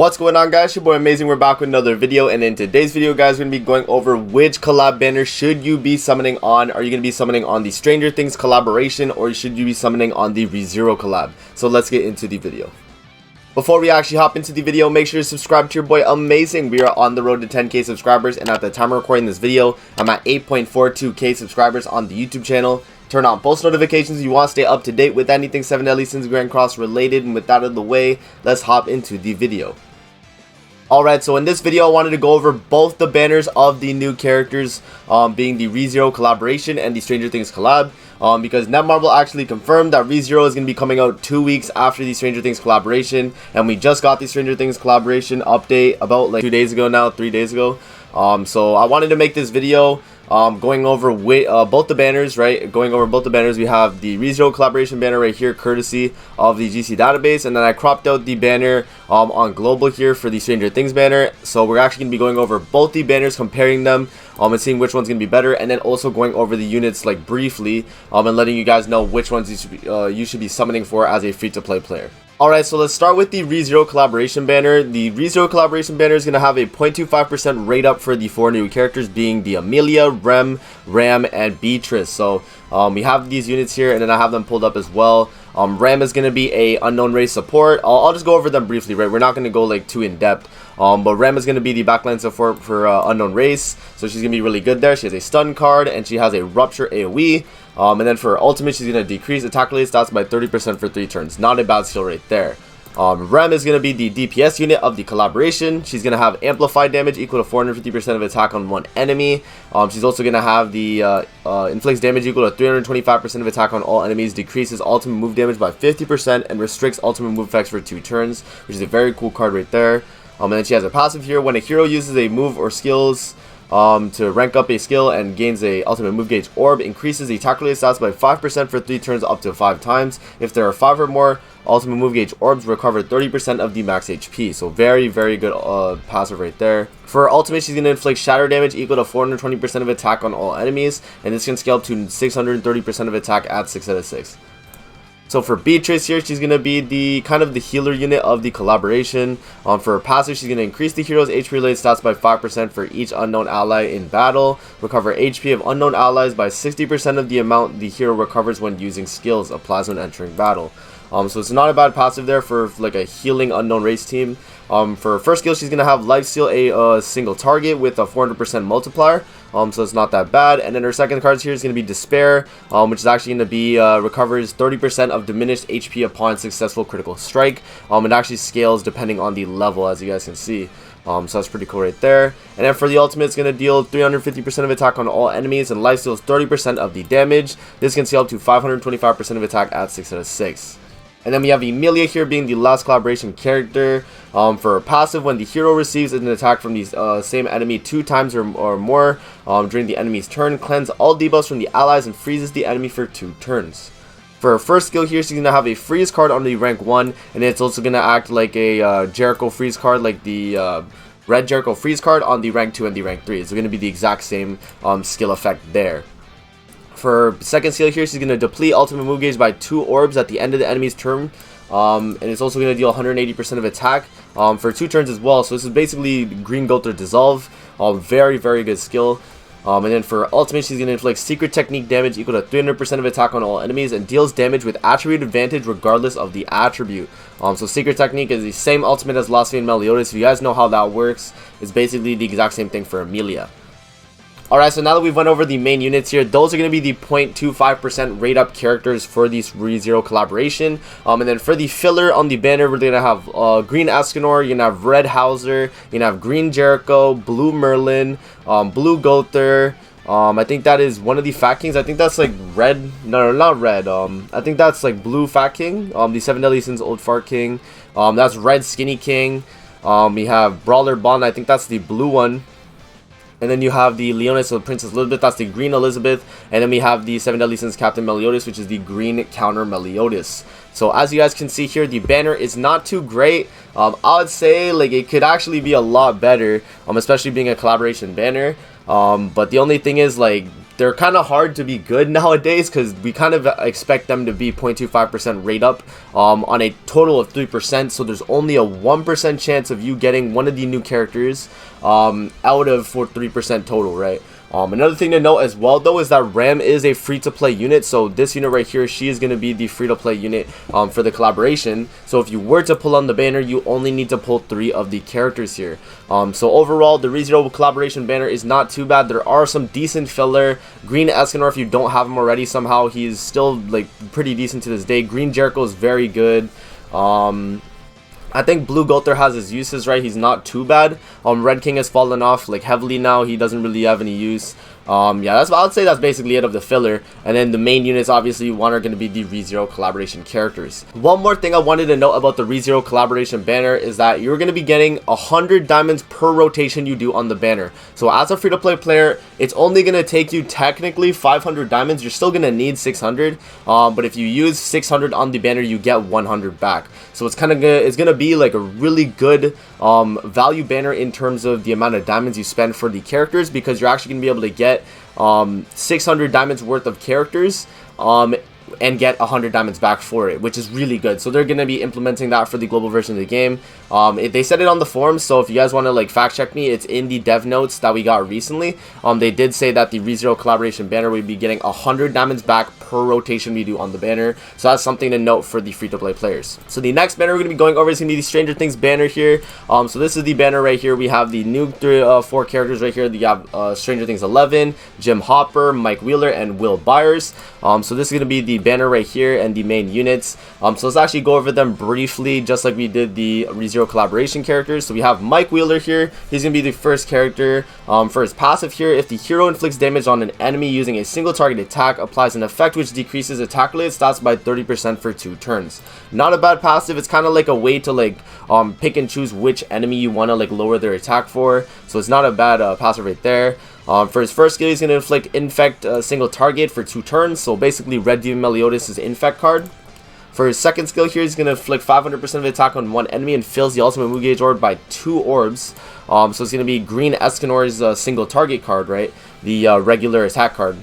What's going on, guys? Your boy Amazing. We're back with another video, and in today's video, guys, we're going to be going over which collab banner should you be summoning on. Are you going to be summoning on the Stranger Things collaboration, or should you be summoning on the ReZero collab? So let's get into the video. Before we actually hop into the video, make sure to subscribe to your boy Amazing. We are on the road to 10k subscribers, and at the time of recording this video, I'm at 8.42k subscribers on the YouTube channel. Turn on post notifications if you want to stay up to date with anything 7 Deadly Sins Grand Cross related. And with that out of the way, let's hop into the video. Alright, so in this video I wanted to go over both the banners of the new characters, being the ReZero collaboration and the Stranger Things collab, because Netmarble actually confirmed that ReZero is going to be coming out 2 weeks after the Stranger Things collaboration, and we just got the Stranger Things collaboration update about like 2 days ago now, 3 days ago. So I wanted to make this video going over both the banners, right? Going over both the banners. We have the ReZero collaboration banner right here, courtesy of the GC database, and then I cropped out the banner on global here for the Stranger Things banner. So we're actually going to be going over both the banners, comparing them, and seeing which one's going to be better, and then also going over the units like briefly, and letting you guys know which ones you should be summoning for as a free-to-play player. Alright, so let's start with the ReZero collaboration banner. The ReZero collaboration banner is going to have a 0.25% rate up for the 4 new characters, being the Amelia, Rem, Ram, and Beatrice. So we have these units here, and then I have them pulled up as well. Ram is going to be a unknown race support. I'll just go over them briefly, right? We're not going to go like too in depth. But Ram is going to be the backline support for unknown race, so she's going to be really good there. She has a stun card, and she has a rupture AoE. And then for ultimate, she's going to decrease attack related stats by 30% for 3 turns. Not a bad skill right there. Rem is going to be the DPS unit of the collaboration. She's going to have amplified damage equal to 450% of attack on one enemy. She's also going to have the inflicts damage equal to 325% of attack on all enemies, decreases ultimate move damage by 50%, and restricts ultimate move effects for 2 turns, which is a very cool card right there. And then she has a passive here. When a hero uses a move or skills to rank up a skill and gains a ultimate move gauge orb, increases the attack related stats by 5% for 3 turns up to 5 times. If there are 5 or more ultimate move gauge orbs, recover 30% of the max HP. So very, very good passive right there. For her ultimate, she's going to inflict shatter damage equal to 420% of attack on all enemies, and this can scale up to 630% of attack at 6 out of 6. So for Beatrice here, she's going to be the kind of the healer unit of the collaboration. For her passive, she's going to increase the hero's HP related stats by 5% for each unknown ally in battle. Recover HP of unknown allies by 60% of the amount the hero recovers when using skills. Applies when entering battle. So it's not a bad passive there for like a healing unknown race team. For her first skill, she's going to have lifesteal a single target with a 400% multiplier. So it's not that bad. And then her second card here is going to be Despair, which is actually going to be recovers 30% of diminished HP upon successful critical strike. It actually scales depending on the level, as you guys can see. So that's pretty cool right there. And then for the ultimate, it's going to deal 350% of attack on all enemies and lifesteals 30% of the damage. This can scale up to 525% of attack at 6 out of 6. And then we have Amelia here being the last collaboration character. For her passive, when the hero receives an attack from the same enemy 2 times or more during the enemy's turn, cleanse all debuffs from the allies and freezes the enemy for 2 turns. For her first skill here, she's going to have a freeze card on the rank 1, and it's also going to act like a Jericho freeze card, like the red Jericho freeze card on the rank 2 and the rank 3. It's going to be the exact same skill effect there. For second skill here, she's going to deplete ultimate move gauge by 2 orbs at the end of the enemy's turn. And it's also going to deal 180% of attack for 2 turns as well. So this is basically green gold or dissolve. Very, very good skill. And then for ultimate, she's going to inflict secret technique damage equal to 300% of attack on all enemies and deals damage with attribute advantage regardless of the attribute. So secret technique is the same ultimate as Last and Meliodas. If you guys know how that works, it's basically the exact same thing for Amelia. Alright, so now that we've went over the main units here, those are going to be the 0.25% rate up characters for this ReZero collaboration. And then for the filler on the banner, we're going to have Green Escanor, you're going to have Red Hauser, you're going to have Green Jericho, Blue Merlin, Blue Gother. I think that is one of the Fat Kings. I think that's like red. No, not red. I think that's like Blue Fat King. The 7 Deadly Sins Old Fart King. That's Red Skinny King. We have Brawler Bond. I think that's the blue one. And then you have the Leoness of Princess Elizabeth, that's the green Elizabeth. And then we have the 7 Deadly Sins Captain Meliodas, which is the green counter Meliodas. So as you guys can see here, the banner is not too great. I would say like it could actually be a lot better, especially being a collaboration banner. But the only thing is like they're kind of hard to be good nowadays because we kind of expect them to be 0.25% rate up on a total of 3%. So there's only a 1% chance of you getting one of the new characters out of for 3% total, right? Another thing to note as well though is that Ram is a free-to-play unit, so this unit right here, she is going to be the free-to-play unit for the collaboration. So if you were to pull on the banner, you only need to pull 3 of the characters here. So overall, the ReZero collaboration banner is not too bad. There are some decent filler. Green Escanor, if you don't have him already somehow, he's still like pretty decent to this day. Green Jericho is very good. I think Blue Gother has his uses, right? He's not too bad. Red King has fallen off like heavily now. He doesn't really have any use. Yeah, I would say that's basically it of the filler. And then the main units, obviously, you want are going to be the ReZero collaboration characters. One more thing I wanted to note about the ReZero collaboration banner is that you're going to be getting 100 diamonds per rotation you do on the banner. So as a free-to-play player, it's only going to take you technically 500 diamonds. You're still going to need 600. But if you use 600 on the banner, you get 100 back. So it's kind of it's going to be like a really good value banner in terms of the amount of diamonds you spend for the characters, because you're actually going to be able to get 600 diamonds worth of characters and get 100 diamonds back for it, which is really good. So they're going to be implementing that for the global version of the game. They said it on the forums, so if you guys want to like fact check me, it's in the dev notes that we got recently. They did say that the ReZero collaboration banner would be getting 100 diamonds back per rotation we do on the banner. So that's something to note for the free-to-play players. So the next banner we're going to be going over is going to be the Stranger Things banner here. So this is the banner right here. We have the new 4 characters right here. You have Stranger Things 11, Jim Hopper, Mike Wheeler, and Will Byers. So this is going to be the banner right here and the main units. So let's actually go over them briefly, just like we did the ReZero collaboration characters. So we have Mike Wheeler here. He's going to be the first character. For his passive here, if the hero inflicts damage on an enemy using a single target attack, applies an effect which decreases attack related stats by 30% for 2 turns. Not a bad passive. It's kind of like a way to like pick and choose which enemy you want to like lower their attack for. So it's not a bad passive right there. For his first skill, he's going to infect a single target for 2 turns. So basically, Red Demon Meliodas' infect card. For his second skill here, he's going to inflict 500% of attack on one enemy and fills the ultimate move gauge orb by 2 orbs. So it's going to be Green Escanor's single target card, right? The regular attack card.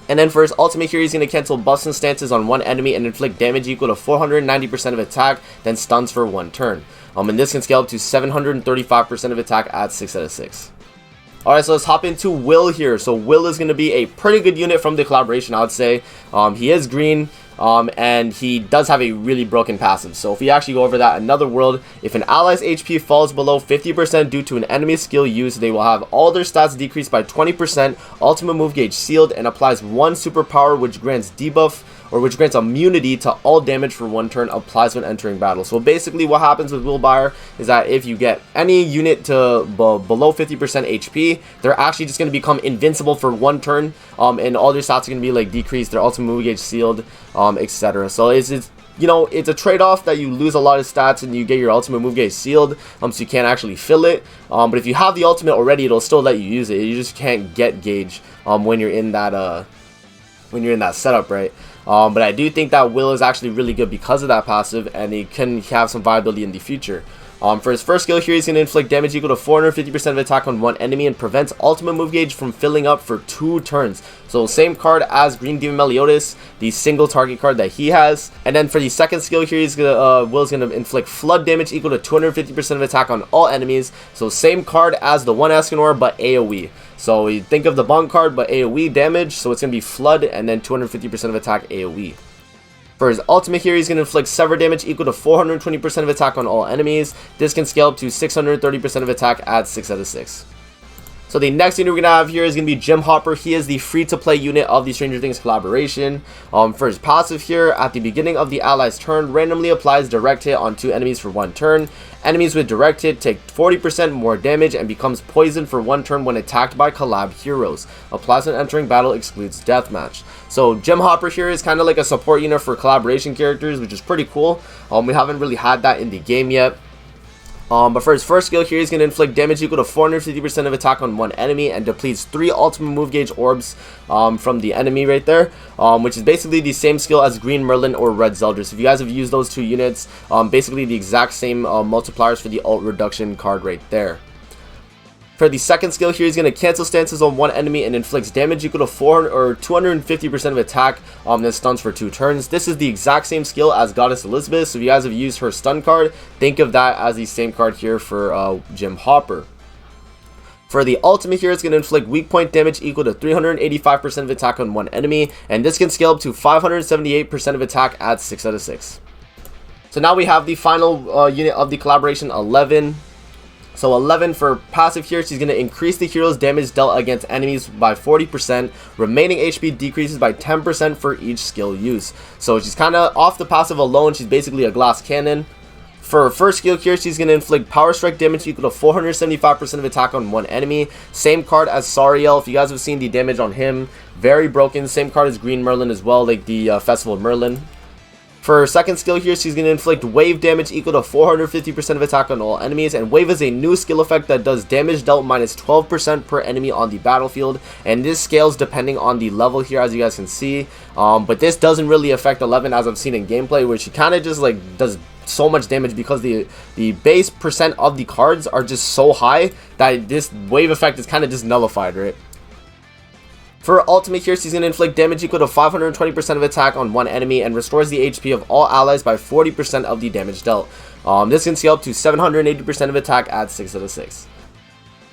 And then for his ultimate here, he's going to cancel buffs and stances on one enemy and inflict damage equal to 490% of attack, then stuns for 1 turn. And this can scale up to 735% of attack at 6 out of 6. Alright, so let's hop into Will here. So Will is going to be a pretty good unit from the collaboration, I would say. He is green, and he does have a really broken passive. So if we actually go over that, another world, if an ally's HP falls below 50% due to an enemy skill used, they will have all their stats decreased by 20%, ultimate move gauge sealed, and applies 1 superpower which grants debuff, or which grants immunity to all damage for 1 turn, applies when entering battle. So basically what happens with Will Byers is that if you get any unit to below 50% HP, they're actually just going to become invincible for 1 turn, and all their stats are going to be like decreased, their ultimate move gauge sealed, etc. So it's you know, it's a trade-off that you lose a lot of stats and you get your ultimate move gauge sealed, so you can't actually fill it. But if you have the ultimate already, it'll still let you use it. You just can't get gauge when you're in that setup, right? But I do think that Will is actually really good because of that passive, and he can have some viability in the future. For his first skill here, he's going to inflict damage equal to 450% of attack on one enemy and prevents ultimate move gauge from filling up for 2 turns. So same card as Green Demon Meliodas, the single target card that he has. And then for the second skill here, Will's going to inflict flood damage equal to 250% of attack on all enemies. So same card as the one Escanor, but AoE. So you think of the bunk card, but AoE damage. So it's going to be flood and then 250% of attack AoE. For his ultimate here, he's going to inflict sever damage equal to 420% of attack on all enemies. This can scale up to 630% of attack at 6 out of 6. So the next unit we're going to have here is going to be Jim Hopper. He is the free-to-play unit of the Stranger Things collaboration. For his passive here, at the beginning of the ally's turn, randomly applies direct hit on 2 enemies for 1 turn. Enemies with direct hit take 40% more damage and becomes poisoned for 1 turn when attacked by collab heroes. Applies when entering battle, excludes deathmatch. So Jim Hopper here is kind of like a support unit for collaboration characters, which is pretty cool. We haven't really had that in the game yet. But for his first skill here, he's going to inflict damage equal to 450% of attack on one enemy and depletes 3 ultimate move gauge orbs from the enemy right there, which is basically the same skill as Green Merlin or Red Zeldris. If you guys have used those 2 units, basically the exact same multipliers for the ult reduction card right there. For the second skill here, he's going to cancel stances on one enemy and inflicts damage equal to 400 or 250% of attack, then stuns for 2 turns. This is the exact same skill as Goddess Elizabeth, so if you guys have used her stun card, think of that as the same card here for Jim Hopper. For the ultimate here, it's going to inflict weak point damage equal to 385% of attack on one enemy, and this can scale up to 578% of attack at 6 out of 6. So now we have the final unit of the collaboration, 11. So 11 for passive here, she's going to increase the hero's damage dealt against enemies by 40%. Remaining HP decreases by 10% for each skill use. So she's kind of off the passive alone. She's basically a glass cannon. For her first skill here, she's going to inflict power strike damage equal to 475% of attack on one enemy. Same card as Sariel. If you guys have seen the damage on him, very broken. Same card as Green Merlin as well, like the Festival of Merlin. For her second skill here, she's going to inflict wave damage equal to 450% of attack on all enemies, and wave is a new skill effect that does damage dealt minus 12% per enemy on the battlefield, and this scales depending on the level here, as you guys can see. But this doesn't really affect 11 as I've seen in gameplay, where she kind of just like does so much damage because the base percent of the cards are just so high that this wave effect is kind of just nullified, right? For her ultimate here, she's going to inflict damage equal to 520% of attack on one enemy and restores the HP of all allies by 40% of the damage dealt. This can scale up to 780% of attack at 6 out of 6.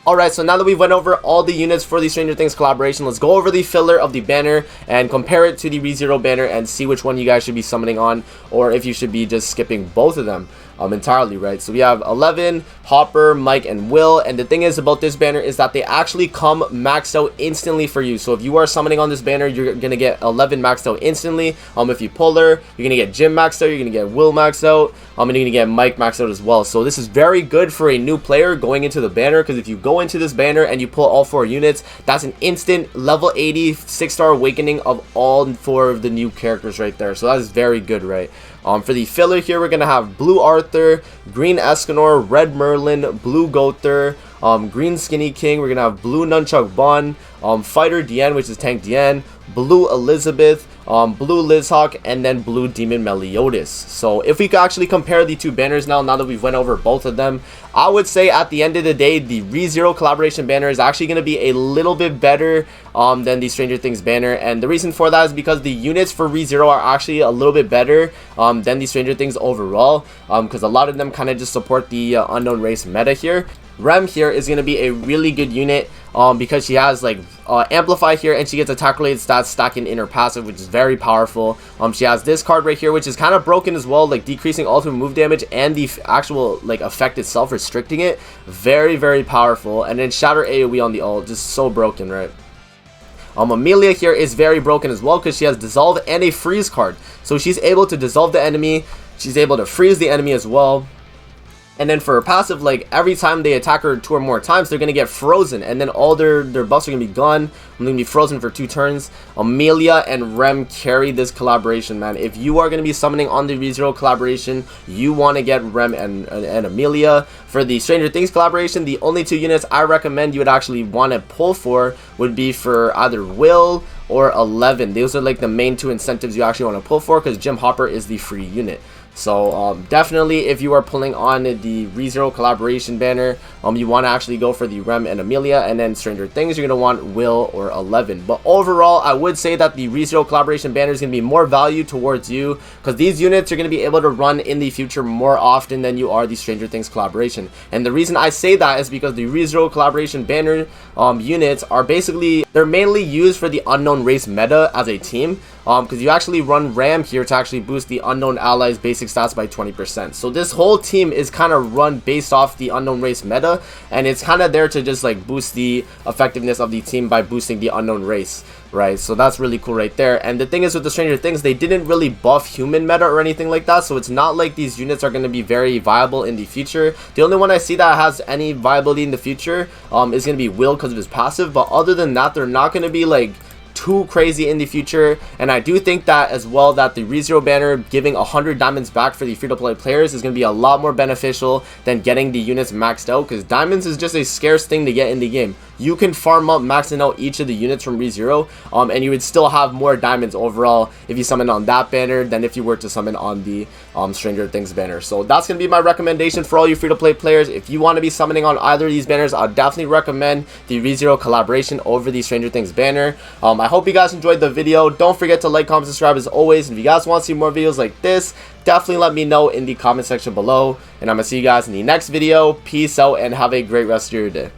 Alright, so now that we went over all the units for the Stranger Things collaboration, let's go over the filler of the banner and compare it to the ReZero banner and see which one you guys should be summoning on, or if you should be just skipping both of them entirely, right? So we have 11, Hopper, Mike, and Will, and the thing is about this banner is that they actually come maxed out instantly for you. So if you are summoning on this banner, you're going to get 11 maxed out instantly. If you pull her, you're going to get Jim maxed out, you're going to get Will maxed out, and you're going to get Mike maxed out as well. So this is very good for a new player going into the banner, because if you go into this banner and you pull all 4 units, that's an instant level 80 6-star awakening of all 4 of the new characters right there. So that is very good, right? For the filler here, we're going to have Blue Arthur, Green Escanor, Red Merlin, Blue Gother, Green Skinny King. We're going to have Blue Nunchuck Bon, Fighter Diane, which is Tank Diane, Blue Elizabeth, Blue Lizhawk, and then Blue Demon Meliodas. So if we could actually compare the 2 banners now that we've went over both of them, I would say at the end of the day, the ReZero collaboration banner is actually going to be a little bit better than the Stranger Things banner, and the reason for that is because the units for ReZero are actually a little bit better than the Stranger Things overall, because a lot of them kind of just support the unknown race meta here. Rem here is going to be a really good unit because she has like Amplify here, and she gets attack related stats stacking in her passive, which is very powerful. She has this card right here, which is kind of broken as well, like decreasing ultimate move damage and the actual like effect itself restricting it. Very, very powerful. And then Shatter AoE on the ult, just so broken, right? Amelia here is very broken as well because she has Dissolve and a Freeze card. So she's able to dissolve the enemy, she's able to freeze the enemy as well. And then for her passive, like every time they attack her 2 or more times, they're going to get frozen. And then all their buffs are going to be gone. I'm going to be frozen for 2 turns. Amelia and Rem carry this collaboration, man. If you are going to be summoning on the ReZero collaboration, you want to get Rem and Amelia. For the Stranger Things collaboration, the only 2 units I recommend you would actually want to pull for would be for either Will or 11. Those are like the main 2 incentives you actually want to pull for, because Jim Hopper is the free unit. So definitely, if you are pulling on the ReZero collaboration banner, you want to actually go for the Rem and Amelia, and then Stranger Things, you're going to want Will or 11. But overall, I would say that the ReZero collaboration banner is going to be more value towards you, because these units are going to be able to run in the future more often than you are the Stranger Things collaboration. And the reason I say that is because the ReZero collaboration banner units are basically, they're mainly used for the unknown race meta as a team, because you actually run Ram here to actually boost the unknown allies basic stats by 20%. So this whole team is kind of run based off the unknown race meta, and it's kind of there to just like boost the effectiveness of the team by boosting the unknown race, right? So that's really cool right there. And the thing is with the Stranger Things, they didn't really buff human meta or anything like that, so it's not like these units are going to be very viable in the future. The only one I see that has any viability in the future is going to be Will because of his passive, but other than that, they're not going to be like too crazy in the future. And I do think that as well, that the ReZero banner giving 100 diamonds back for the free-to-play players is going to be a lot more beneficial than getting the units maxed out, because diamonds is just a scarce thing to get in the game. you can farm up maxing out each of the units from ReZero, and you would still have more diamonds overall if you summon on that banner than if you were to summon on the Stranger Things banner. So that's going to be my recommendation for all you free-to-play players. If you want to be summoning on either of these banners, I'll definitely recommend the ReZero collaboration over the Stranger Things banner. I hope you guys enjoyed the video. Don't forget to like, comment, subscribe as always. And if you guys want to see more videos like this, definitely let me know in the comment section below. And I'm going to see you guys in the next video. Peace out and have a great rest of your day.